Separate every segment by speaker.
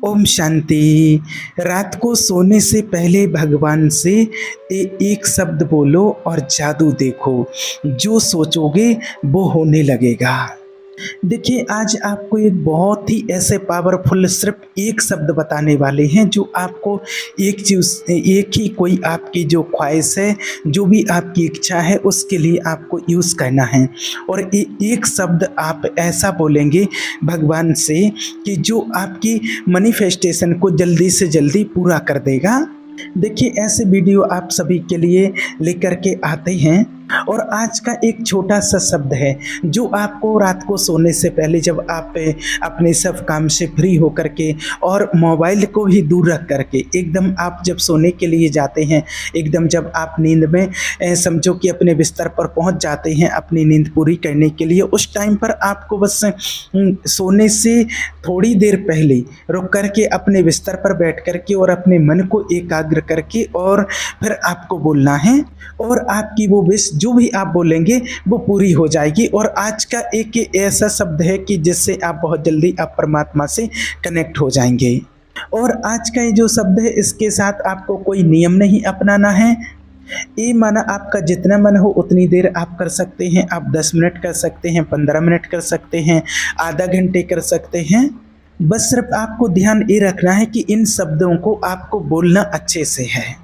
Speaker 1: ओम शांति। रात को सोने से पहले भगवान से एक शब्द बोलो और जादू देखो। जो सोचोगे वो होने लगेगा। देखिए, आज आपको एक बहुत ही ऐसे पावरफुल सिर्फ एक शब्द बताने वाले हैं जो आपको एक ही कोई आपकी जो ख्वाहिश है, जो भी आपकी इच्छा है, उसके लिए आपको यूज़ करना है। और एक शब्द आप ऐसा बोलेंगे भगवान से कि जो आपकी मैनिफेस्टेशन को जल्दी से जल्दी पूरा कर देगा। देखिए, ऐसे वीडियो आप सभी के लिए लेकर के आते हैं। और आज का एक छोटा सा शब्द है जो आपको रात को सोने से पहले, जब आप अपने सब काम से फ्री होकर के और मोबाइल को ही दूर रख करके एकदम आप जब सोने के लिए जाते हैं, एकदम जब आप नींद में समझो कि अपने बिस्तर पर पहुंच जाते हैं अपनी नींद पूरी करने के लिए, उस टाइम पर आपको बस सोने से थोड़ी देर पहले रुक करके अपने बिस्तर पर बैठ करके और अपने मन को एकाग्र करके और फिर आपको बोलना है, और आपकी वो विश जो भी आप बोलेंगे वो पूरी हो जाएगी। और आज का एक ऐसा शब्द है कि जिससे आप बहुत जल्दी आप परमात्मा से कनेक्ट हो जाएंगे। और आज का ये जो शब्द है, इसके साथ आपको कोई नियम नहीं अपनाना है। ये माना आपका जितना मन हो उतनी देर आप कर सकते हैं। आप 10 मिनट कर सकते हैं, 15 मिनट कर सकते हैं, आधा घंटे कर सकते हैं। बस सिर्फ आपको ध्यान ये रखना है कि इन शब्दों को आपको बोलना अच्छे से है।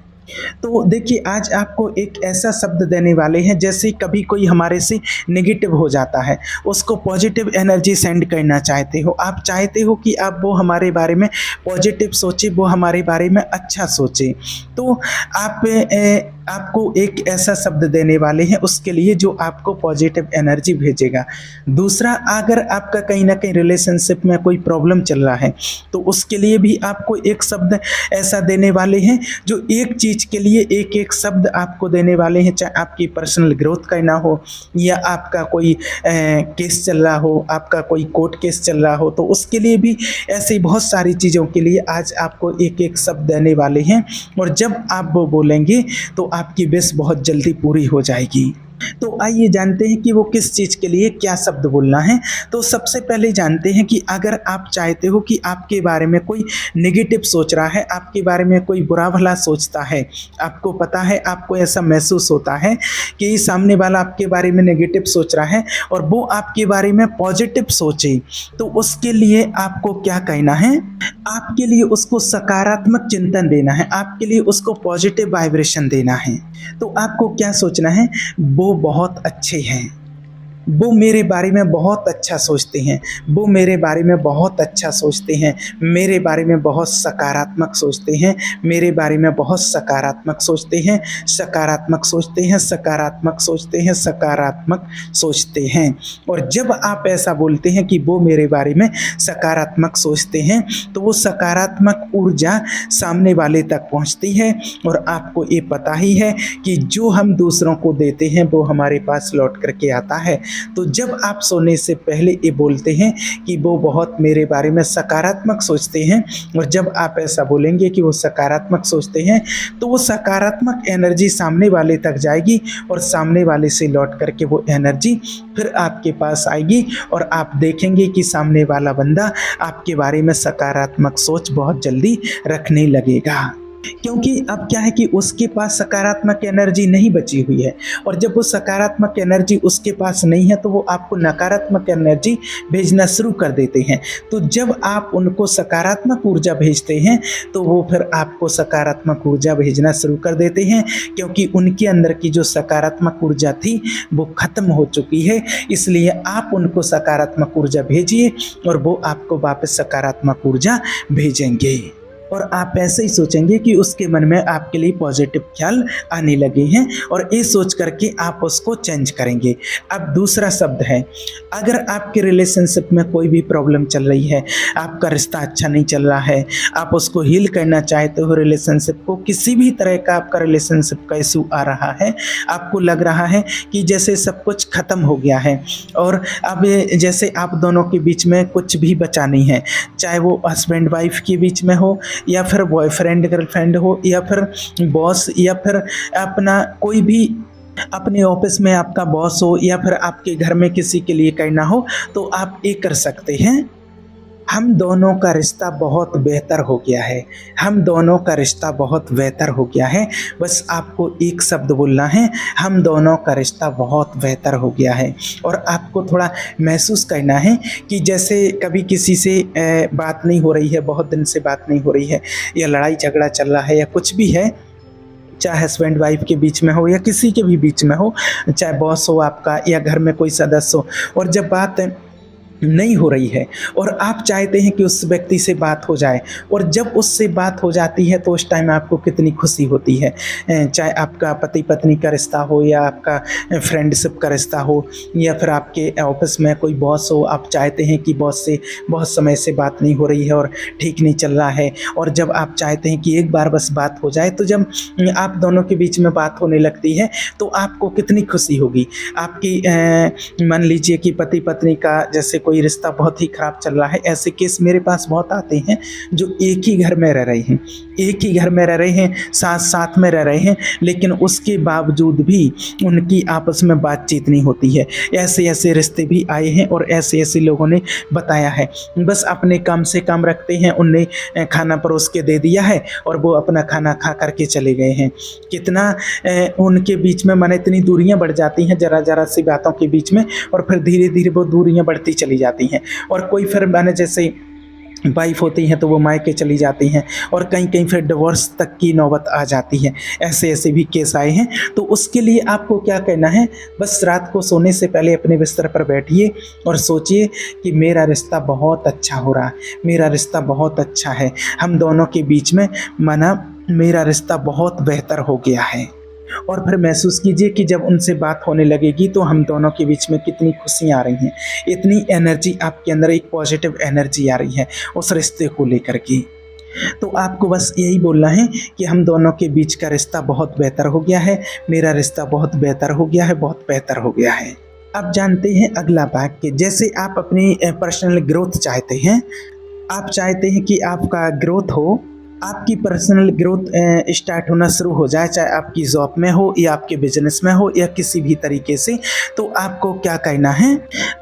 Speaker 1: तो देखिए, आज आपको एक ऐसा शब्द देने वाले हैं, जैसे कभी कोई हमारे से नेगेटिव हो जाता है, उसको पॉजिटिव एनर्जी सेंड करना चाहते हो। आप चाहते हो कि आप वो हमारे बारे में पॉजिटिव सोचे, वो हमारे बारे में अच्छा सोचे। तो आपको एक ऐसा शब्द देने वाले हैं उसके लिए जो आपको पॉजिटिव एनर्जी भेजेगा। दूसरा, अगर आपका कहीं ना कहीं रिलेशनशिप में कोई प्रॉब्लम चल रहा है तो उसके लिए भी आपको एक शब्द ऐसा देने वाले हैं जो एक चीज़ के लिए एक एक शब्द आपको देने वाले हैं। चाहे आपकी पर्सनल ग्रोथ करना हो, या आपका कोई केस चल रहा हो, आपका कोई कोर्ट केस चल रहा हो, तो उसके लिए भी ऐसी बहुत सारी चीज़ों के लिए आज आपको एक एक शब्द देने वाले हैं। और जब आप वो बोलेंगे तो आपकी विश बहुत जल्दी पूरी हो जाएगी। तो आइए जानते हैं कि वो किस चीज़ के लिए क्या शब्द बोलना है। तो सबसे पहले जानते हैं कि अगर आप चाहते हो कि आपके बारे में कोई नेगेटिव सोच रहा है, आपके बारे में कोई बुरा भला सोचता है, आपको पता है, आपको ऐसा महसूस होता है कि सामने वाला आपके बारे में नेगेटिव सोच रहा है और वो आपके बारे में पॉजिटिव सोचे, तो उसके लिए आपको क्या कहना है? आपके लिए उसको सकारात्मक चिंतन देना है, आपके लिए उसको पॉजिटिव वाइब्रेशन देना है। तो आपको क्या सोचना है? वो बहुत अच्छे हैं, वो मेरे बारे में बहुत अच्छा सोचते हैं, वो मेरे बारे में बहुत अच्छा सोचते हैं, मेरे बारे में बहुत सकारात्मक सोचते हैं, मेरे बारे में बहुत सकारात्मक सोचते हैं, सकारात्मक सोचते हैं, सकारात्मक सोचते हैं, सकारात्मक सोचते हैं। और जब आप ऐसा बोलते हैं कि वो मेरे बारे में सकारात्मक सोचते हैं, तो वो सकारात्मक ऊर्जा सामने वाले तक पहुंचती है। और आपको ये पता ही है कि जो हम दूसरों को देते हैं वो हमारे पास लौट करके आता है। तो जब आप सोने से पहले ये बोलते हैं कि वो बहुत मेरे बारे में सकारात्मक सोचते हैं, और जब आप ऐसा बोलेंगे कि वो सकारात्मक सोचते हैं, तो वो सकारात्मक एनर्जी सामने वाले तक जाएगी और सामने वाले से लौट करके वो एनर्जी फिर आपके पास आएगी। और आप देखेंगे कि सामने वाला बंदा आपके बारे में सकारात्मक सोच बहुत जल्दी रखने लगेगा, क्योंकि अब क्या है कि उसके पास सकारात्मक एनर्जी नहीं बची हुई है। और जब वो सकारात्मक एनर्जी उसके पास नहीं है तो वो आपको नकारात्मक एनर्जी भेजना शुरू कर देते हैं। तो जब आप उनको सकारात्मक ऊर्जा भेजते हैं तो वो फिर आपको सकारात्मक ऊर्जा भेजना शुरू कर देते हैं, क्योंकि उनके अंदर की जो सकारात्मक ऊर्जा थी वो खत्म हो चुकी है। इसलिए आप उनको सकारात्मक ऊर्जा भेजिए और वो आपको वापस सकारात्मक ऊर्जा भेजेंगे। और आप ऐसे ही सोचेंगे कि उसके मन में आपके लिए पॉजिटिव ख्याल आने लगे हैं, और ये सोच करके आप उसको चेंज करेंगे। अब दूसरा शब्द है, अगर आपके रिलेशनशिप में कोई भी प्रॉब्लम चल रही है, आपका रिश्ता अच्छा नहीं चल रहा है, आप उसको हील करना चाहते हो, रिलेशनशिप को किसी भी तरह का आपका रिलेशनशिप का इशू आ रहा है, आपको लग रहा है कि जैसे सब कुछ ख़त्म हो गया है और अब जैसे आप दोनों के बीच में कुछ भी बचा नहीं है, चाहे वो हस्बैंड वाइफ के बीच में हो, या फिर बॉयफ्रेंड गर्लफ्रेंड हो, या फिर बॉस, या फिर अपना कोई भी अपने ऑफिस में आपका बॉस हो, या फिर आपके घर में किसी के लिए करना हो, तो आप ये कर सकते हैं हम दोनों का रिश्ता बहुत बेहतर हो गया है, हम दोनों का रिश्ता बहुत बेहतर हो गया है। बस आपको एक शब्द बोलना है, हम दोनों का रिश्ता बहुत बेहतर हो गया है। और आपको थोड़ा महसूस करना है कि जैसे कभी किसी से बात नहीं हो रही है, बहुत दिन से बात नहीं हो रही है, या लड़ाई झगड़ा चल रहा है, या कुछ भी है, चाहे हस्बैंड वाइफ के बीच में हो या किसी के भी बीच में हो, चाहे बॉस हो आपका या घर में कोई सदस्य हो, और जब बात नहीं हो रही है और आप चाहते हैं कि उस व्यक्ति से बात हो जाए, और जब उससे बात हो जाती है तो उस टाइम आपको कितनी खुशी होती है। चाहे आपका पति पत्नी का रिश्ता हो, या आपका फ्रेंडशिप का रिश्ता हो, या फिर आपके ऑफिस में कोई बॉस हो, आप चाहते हैं कि बॉस से बहुत समय से बात नहीं हो रही है और ठीक नहीं चल रहा है, और जब आप चाहते हैं कि एक बार बस बात हो जाए, तो जब आप दोनों के बीच में बात होने लगती है तो आपको कितनी खुशी होगी। आपकी मान लीजिए कि पति पत्नी का जैसे कोई रिश्ता बहुत ही खराब चल रहा है, ऐसे केस मेरे पास बहुत आते हैं जो एक ही घर में रह रहे हैं, एक ही घर में रह रहे हैं, साथ साथ में रह रहे हैं, लेकिन उसके बावजूद भी उनकी आपस में बातचीत नहीं होती है। ऐसे ऐसे रिश्ते भी आए हैं और ऐसे ऐसे लोगों ने बताया है, बस अपने काम से काम रखते हैं, उनने खाना परोस के दे दिया है और वो अपना खाना खा करके चले गए हैं। कितना उनके बीच में माने इतनी दूरियां बढ़ जाती हैं जरा जरा सी बातों के बीच में, और फिर धीरे धीरे वो दूरियां बढ़ती चली जाती हैं। और कोई फिर माने जैसे वाइफ होती हैं तो वो मायके चली जाती हैं, और कहीं कहीं फिर डिवोर्स तक की नौबत आ जाती है। ऐसे ऐसे भी केस आए हैं। तो उसके लिए आपको क्या करना है, बस रात को सोने से पहले अपने बिस्तर पर बैठिए और सोचिए कि मेरा रिश्ता बहुत अच्छा हो रहा है, मेरा रिश्ता बहुत अच्छा है, हम दोनों के बीच में माना मेरा रिश्ता बहुत बेहतर हो गया है। और फिर महसूस कीजिए कि जब उनसे बात होने लगेगी तो हम दोनों के बीच में कितनी खुशियाँ आ रही हैं, इतनी एनर्जी आपके अंदर, एक पॉजिटिव एनर्जी आ रही है उस रिश्ते को लेकर के। तो आपको बस यही बोलना है कि हम दोनों के बीच का रिश्ता बहुत बेहतर हो गया है, मेरा रिश्ता बहुत बेहतर हो गया है, बहुत बेहतर हो गया है। अब जानते हैं अगला भाग के, जैसे आप अपनी पर्सनल ग्रोथ चाहते हैं, आप चाहते हैं कि आपका ग्रोथ हो, आपकी पर्सनल ग्रोथ स्टार्ट होना शुरू हो जाए, चाहे आपकी जॉब में हो या आपके बिजनेस में हो या किसी भी तरीके से, तो आपको क्या करना है,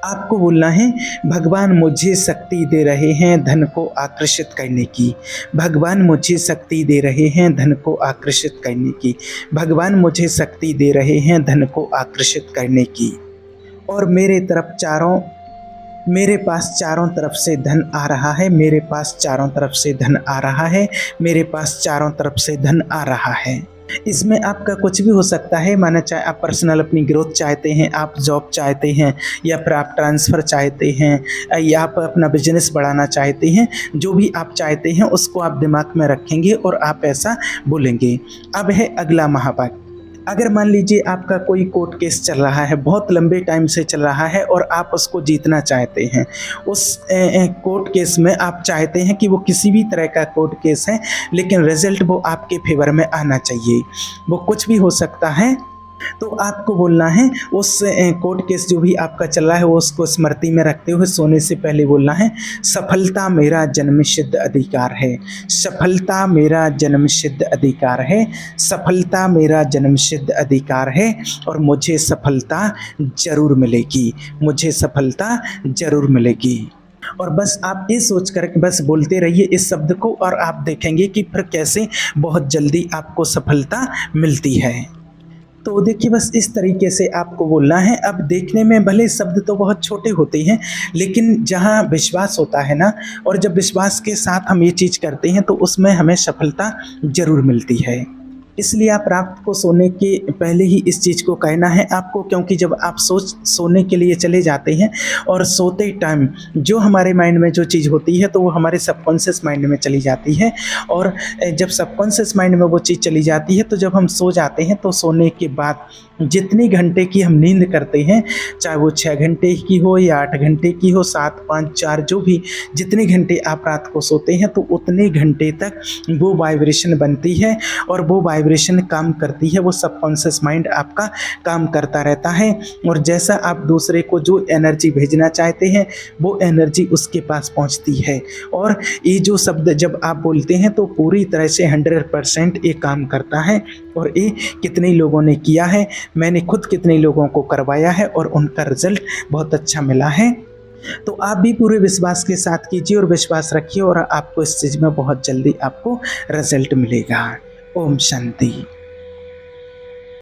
Speaker 1: आपको बोलना है भगवान मुझे शक्ति दे रहे हैं धन को आकर्षित करने की, भगवान मुझे शक्ति दे रहे हैं धन को आकर्षित करने की, भगवान मुझे शक्ति दे रहे हैं धन को आकर्षित करने की। और मेरे पास चारों तरफ से धन आ रहा है, मेरे पास चारों तरफ से धन आ रहा है, मेरे पास चारों तरफ से धन आ रहा है। इसमें आपका कुछ भी हो सकता है, माना चाहे आप पर्सनल अपनी ग्रोथ चाहते हैं, आप जॉब चाहते हैं, या फिर आप ट्रांसफ़र चाहते हैं, या आप अपना बिजनेस बढ़ाना चाहते हैं, जो भी आप चाहते हैं उसको आप दिमाग में रखेंगे और आप ऐसा बोलेंगे। अब है अगला महावाक्य। अगर मान लीजिए आपका कोई कोर्ट केस चल रहा है, बहुत लंबे टाइम से चल रहा है, और आप उसको जीतना चाहते हैं, उस कोर्ट केस में आप चाहते हैं कि वो किसी भी तरह का कोर्ट केस है, लेकिन रिजल्ट वो आपके फेवर में आना चाहिए, वो कुछ भी हो सकता है। तो आपको बोलना है उस कोर्ट केस जो भी आपका चल रहा है वो उसको स्मृति में रखते हुए सोने से पहले बोलना है, सफलता मेरा जन्मसिद्ध अधिकार है, सफलता मेरा जन्मसिद्ध अधिकार है, सफलता मेरा जन्मसिद्ध अधिकार है, और मुझे सफलता ज़रूर मिलेगी, मुझे सफलता ज़रूर मिलेगी। और बस आप ये सोच कर बस बोलते रहिए इस शब्द को, और आप देखेंगे कि फिर कैसे बहुत जल्दी आपको सफलता मिलती है। तो देखिए बस इस तरीके से आपको बोलना है। अब देखने में भले शब्द तो बहुत छोटे होते हैं, लेकिन जहाँ विश्वास होता है ना, और जब विश्वास के साथ हम ये चीज़ करते हैं तो उसमें हमें सफलता ज़रूर मिलती है। इसलिए आप रात को सोने के पहले ही इस चीज़ को कहना है आपको, क्योंकि जब आप सोने के लिए चले जाते हैं और सोते टाइम जो हमारे माइंड में जो चीज़ होती है तो वो हमारे सबकॉन्शियस माइंड में चली जाती है, और जब सबकॉन्शियस माइंड में वो चीज़ चली जाती है तो जब हम सो जाते हैं तो सोने के बाद जितनी घंटे की हम नींद करते हैं, चाहे वो 6 घंटे की हो या 8 घंटे की हो, 7, 5, 4 जो भी जितने घंटे आप रात को सोते हैं, तो उतने घंटे तक वो वाइब्रेशन बनती है और वो वाइब्रेशन काम करती है, वो सबकॉन्शियस माइंड आपका काम करता रहता है, और जैसा आप दूसरे को जो एनर्जी भेजना चाहते हैं वो एनर्जी उसके पास पहुंचती है। और ये जो शब्द जब आप बोलते हैं तो पूरी तरह से 100% ये काम करता है। और ये कितने लोगों ने किया है, मैंने खुद कितने लोगों को करवाया है और उनका रिजल्ट बहुत अच्छा मिला है। तो आप भी पूरे विश्वास के साथ कीजिए और विश्वास रखिए और आपको इस चीज़ में बहुत जल्दी आपको रिजल्ट मिलेगा। ओम शांति।